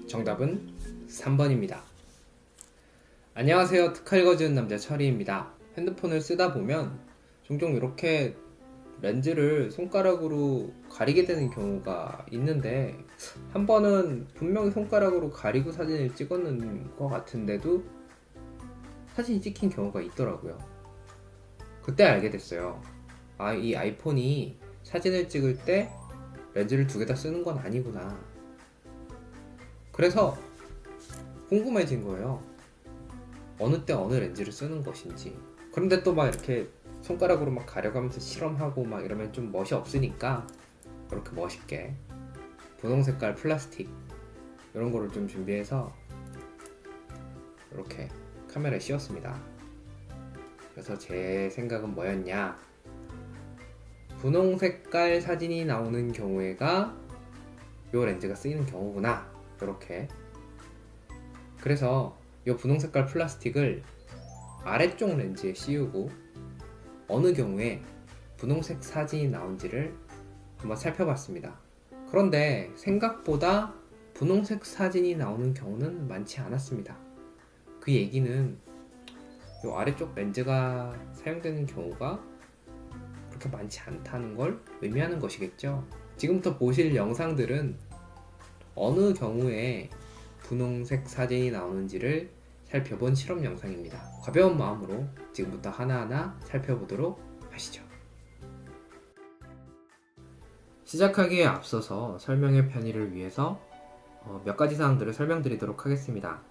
정답은 3번입니다. 안녕하세요. 특화 읽어주는 남자 철이입니다. 핸드폰을 쓰다 보면 종종 이렇게 렌즈를 손가락으로 가리게 되는 경우가 있는데, 한 번은 분명히 손가락으로 가리고 사진을 찍었는 것 같은데도 사진이 찍힌 경우가 있더라고요. 그때 알게 됐어요. 이 아이폰이 사진을 찍을 때 렌즈를 두 개 다 쓰는 건 아니구나. 그래서 궁금해진 거예요. 어느 때 어느 렌즈를 쓰는 것인지. 그런데 또 막 이렇게 손가락으로 막 가려가면서 실험하고 막 이러면 좀 멋이 없으니까, 이렇게 멋있게 분홍 색깔 플라스틱 이런 거를 좀 준비해서 이렇게 카메라에 씌웠습니다. 그래서 제 생각은 뭐였냐, 분홍 색깔 사진이 나오는 경우에가 이 렌즈가 쓰이는 경우구나, 이렇게. 그래서 이 분홍 색깔 플라스틱을 아래쪽 렌즈에 씌우고 어느 경우에 분홍색 사진이 나온지를 한번 살펴봤습니다. 그런데 생각보다 분홍색 사진이 나오는 경우는 많지 않았습니다. 그 얘기는 이 아래쪽 렌즈가 사용되는 경우가 그렇게 많지 않다는 걸 의미하는 것이겠죠. 지금부터 보실 영상들은 어느 경우에 분홍색 사진이 나오는지를 살펴본 실험 영상입니다. 가벼운 마음으로 지금부터 하나하나 살펴보도록 하시죠. 시작하기에 앞서서 설명의 편의를 위해서 몇 가지 사항들을 설명드리도록 하겠습니다.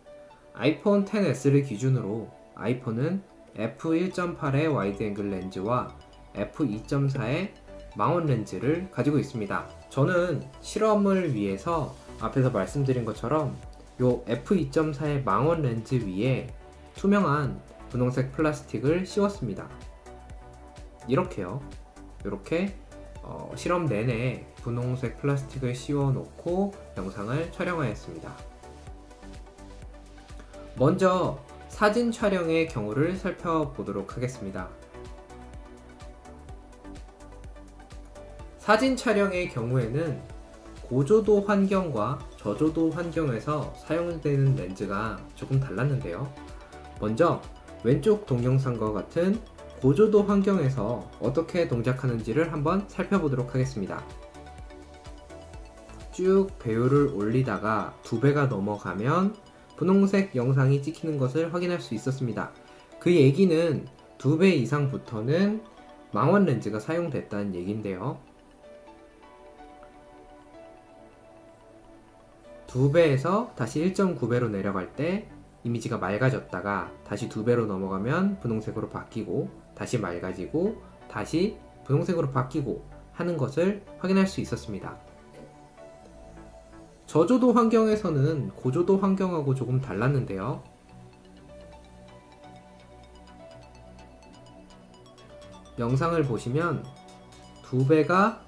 아이폰 XS를 기준으로 아이폰은 f1.8의 와이드 앵글 렌즈와 f2.4의 망원 렌즈를 가지고 있습니다. 저는 실험을 위해서 앞에서 말씀드린 것처럼 요 f2.4의 망원 렌즈 위에 투명한 분홍색 플라스틱을 씌웠습니다. 이렇게요. 이렇게 실험 내내 분홍색 플라스틱을 씌워 놓고 영상을 촬영하였습니다. 먼저 사진 촬영의 경우를 살펴보도록 하겠습니다. 사진 촬영의 경우에는 고조도 환경과 저조도 환경에서 사용되는 렌즈가 조금 달랐는데요. 먼저 왼쪽 동영상과 같은 고조도 환경에서 어떻게 동작하는지를 한번 살펴보도록 하겠습니다. 쭉 배율을 올리다가 2배가 넘어가면 분홍색 영상이 찍히는 것을 확인할 수 있었습니다. 그 얘기는 2배 이상부터는 망원 렌즈가 사용됐다는 얘기인데요. 2배에서 다시 1.9배로 내려갈 때 이미지가 맑아졌다가 다시 2배로 넘어가면 분홍색으로 바뀌고 다시 맑아지고 다시 분홍색으로 바뀌고 하는 것을 확인할 수 있었습니다. 저조도 환경에서는 고조도 환경하고 조금 달랐는데요. 영상을 보시면 2배가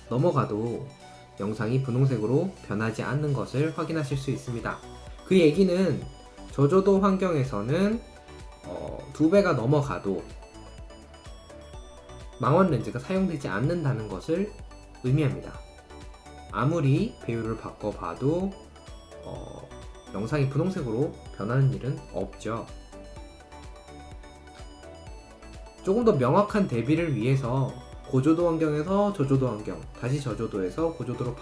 넘어가도 영상이 분홍색으로 변하지 않는 것을 확인하실 수 있습니다. 그 얘기는 저조도 환경에서는 2배가 넘어가도 망원 렌즈가 사용되지 않는다는 것을 의미합니다. 아무리 배율을 바꿔봐도 영상이 분홍색으로 변하는 일은 없죠. 조금 더 명확한 대비를 위해서 고조도 환경에서 저조도 환경, 다시 저조도에서 고조도로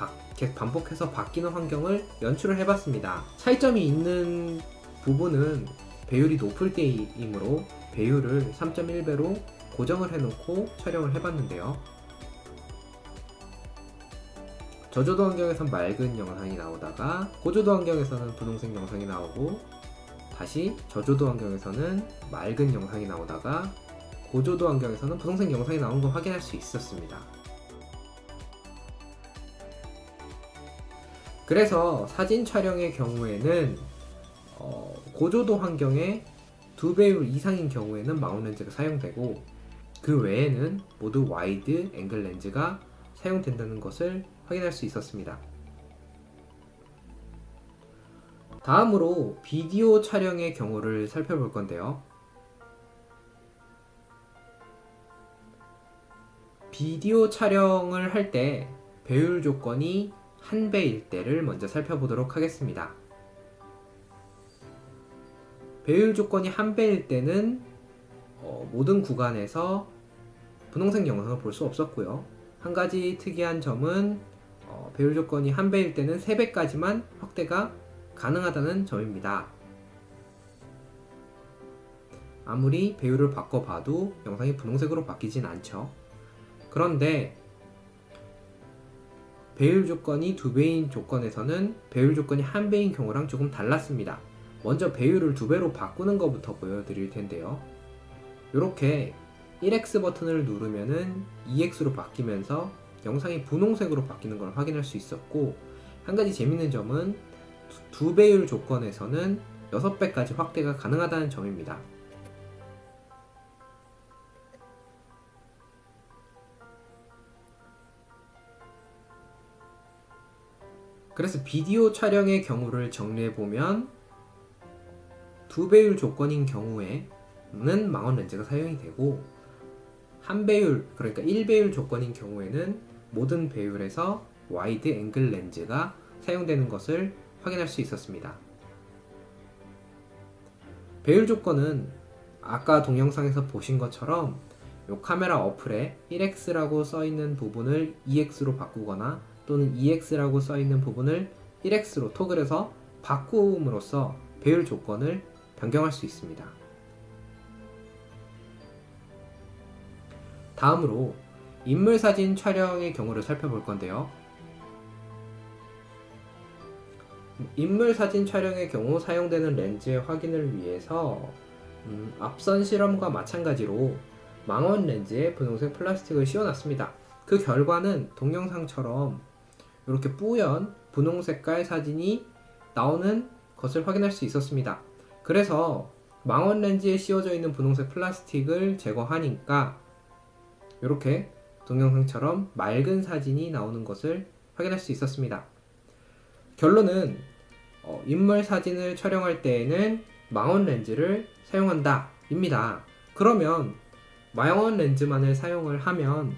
반복해서 바뀌는 환경을 연출을 해봤습니다. 차이점이 있는 부분은 배율이 높을 때이므로 배율을 3.1배로 고정을 해놓고 촬영을 해봤는데요. 저조도 환경에선 맑은 영상이 나오다가 고조도 환경에서는 분홍색 영상이 나오고, 다시 저조도 환경에서는 맑은 영상이 나오다가 고조도 환경에서는 분홍색 영상이 나오는 걸 확인할 수 있었습니다. 그래서 사진 촬영의 경우에는 고조도 환경에 2배율 이상인 경우에는 망원 렌즈가 사용되고, 그 외에는 모두 와이드 앵글 렌즈가 사용된다는 것을 확인할 수 있었습니다. 다음으로 비디오 촬영의 경우를 살펴볼 건데요. 비디오 촬영을 할 때 배율 조건이 1배일 때를 먼저 살펴보도록 하겠습니다. 배율 조건이 1배일 때는 모든 구간에서 분홍색 영상을 볼 수 없었고요. 한 가지 특이한 점은 배율 조건이 1배일 때는 3배까지만 확대가 가능하다는 점입니다. 아무리 배율을 바꿔봐도 영상이 분홍색으로 바뀌진 않죠. 그런데 배율 조건이 2배인 조건에서는 배율 조건이 1배인 경우랑 조금 달랐습니다. 먼저 배율을 2배로 바꾸는 것부터 보여드릴 텐데요. 이렇게 1x 버튼을 누르면은 2x로 바뀌면서 영상이 분홍색으로 바뀌는 걸 확인할 수 있었고, 한 가지 재밌는 점은 2배율 조건에서는 6배까지 확대가 가능하다는 점입니다. 그래서 비디오 촬영의 경우를 정리해보면 2배율 조건인 경우에는 망원 렌즈가 사용이 되고, 1배율, 그러니까 1배율 조건인 경우에는 모든 배율에서 와이드 앵글 렌즈가 사용되는 것을 확인할 수 있었습니다. 배율 조건은 아까 동영상에서 보신 것처럼 이 카메라 어플에 1x라고 써있는 부분을 2x로 바꾸거나 또는 2x라고 써있는 부분을 1x로 토글해서 바꿈으로써 배율 조건을 변경할 수 있습니다. 다음으로 인물사진 촬영의 경우를 살펴볼 건데요. 인물사진 촬영의 경우 사용되는 렌즈의 확인을 위해서 앞선 실험과 마찬가지로 망원 렌즈에 분홍색 플라스틱을 씌워놨습니다. 그 결과는 동영상처럼 이렇게 뿌연 분홍 색깔 사진이 나오는 것을 확인할 수 있었습니다. 그래서 망원 렌즈에 씌워져 있는 분홍색 플라스틱을 제거하니까 이렇게 동영상처럼 맑은 사진이 나오는 것을 확인할 수 있었습니다. 결론은 인물 사진을 촬영할 때에는 망원 렌즈를 사용한다 입니다. 그러면 망원 렌즈만을 사용을 하면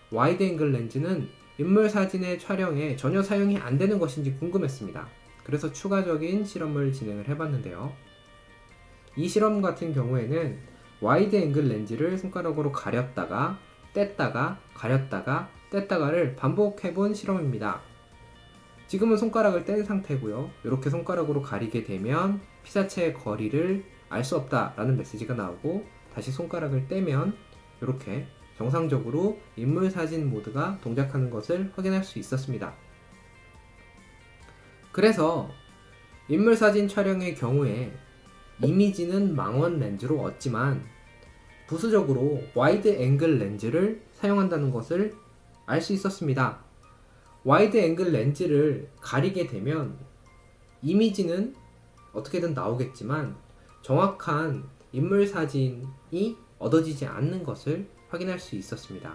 와이드 앵글 렌즈는 인물 사진의 촬영에 전혀 사용이 안 되는 것인지 궁금했습니다. 그래서 추가적인 실험을 진행을 해봤는데요. 이 실험 같은 경우에는 와이드 앵글 렌즈를 손가락으로 가렸다가 뗐다가 가렸다가 뗐다가를 반복해본 실험입니다. 지금은 손가락을 뗀 상태고요. 이렇게 손가락으로 가리게 되면 피사체의 거리를 알 수 없다 라는 메시지가 나오고, 다시 손가락을 떼면 이렇게 정상적으로 인물 사진 모드가 동작하는 것을 확인할 수 있었습니다. 그래서 인물 사진 촬영의 경우에 이미지는 망원 렌즈로 얻지만 부수적으로 와이드 앵글 렌즈를 사용한다는 것을 알 수 있었습니다. 와이드 앵글 렌즈를 가리게 되면 이미지는 어떻게든 나오겠지만 정확한 인물 사진이 얻어지지 않는 것을 확인할 수 있었습니다.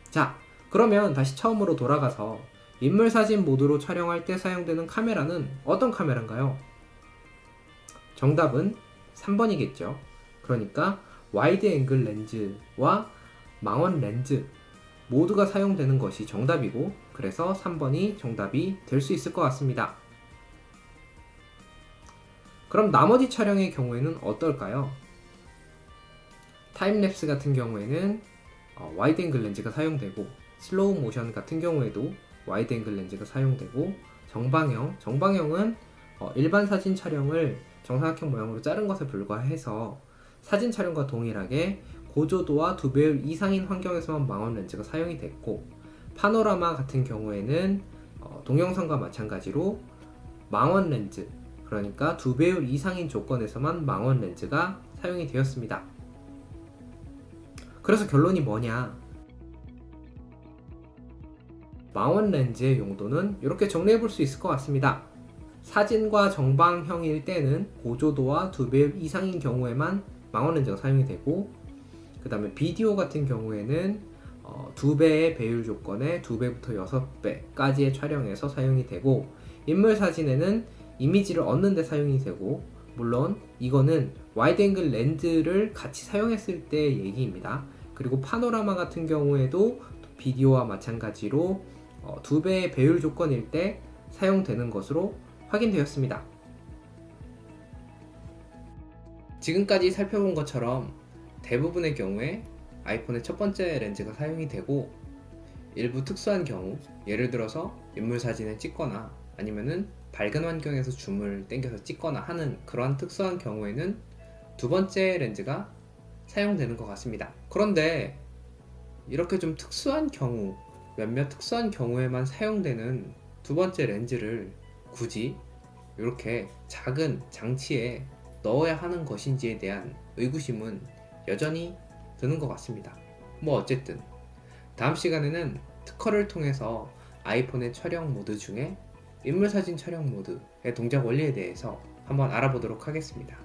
자, 그러면 다시 처음으로 돌아가서 인물 사진 모드로 촬영할 때 사용되는 카메라는 어떤 카메라인가요? 정답은 3번이겠죠. 그러니까 와이드 앵글 렌즈와 망원 렌즈 모두가 사용되는 것이 정답이고, 그래서 3번이 정답이 될 수 있을 것 같습니다. 그럼 나머지 촬영의 경우에는 어떨까요? 타임랩스 같은 경우에는 와이드 앵글 렌즈가 사용되고, 슬로우 모션 같은 경우에도 와이드 앵글 렌즈가 사용되고, 정방형은 일반 사진 촬영을 정사각형 모양으로 자른 것에 불과해서 사진 촬영과 동일하게 고조도와 2배율 이상인 환경에서만 망원 렌즈가 사용이 됐고, 파노라마 같은 경우에는 동영상과 마찬가지로 망원 렌즈, 그러니까 2배율 이상인 조건에서만 망원 렌즈가 사용이 되었습니다. 그래서 결론이 뭐냐? 망원 렌즈의 용도는 이렇게 정리해 볼 수 있을 것 같습니다. 사진과 정방형일 때는 고조도와 2배율 이상인 경우에만 망원 렌즈가 사용이 되고, 그 다음에 비디오 같은 경우에는 2배의 배율 조건에 2배부터 6배까지의 촬영에서 사용이 되고, 인물 사진에는 이미지를 얻는 데 사용이 되고, 물론 이거는 와이드 앵글 렌즈를 같이 사용했을 때의 얘기입니다. 그리고 파노라마 같은 경우에도 비디오와 마찬가지로 2배의 배율 조건일 때 사용되는 것으로 확인되었습니다. 지금까지 살펴본 것처럼 대부분의 경우에 아이폰의 첫 번째 렌즈가 사용이 되고, 일부 특수한 경우, 예를 들어서 인물 사진을 찍거나 아니면은 밝은 환경에서 줌을 당겨서 찍거나 하는 그러한 특수한 경우에는 두 번째 렌즈가 사용되는 것 같습니다. 그런데 이렇게 좀 특수한 경우, 몇몇 특수한 경우에만 사용되는 두 번째 렌즈를 굳이 이렇게 작은 장치에 넣어야 하는 것인지에 대한 의구심은 여전히 드는 것 같습니다. 뭐 어쨌든 다음 시간에는 특허를 통해서 아이폰의 촬영 모드 중에 인물사진 촬영 모드의 동작 원리에 대해서 한번 알아보도록 하겠습니다.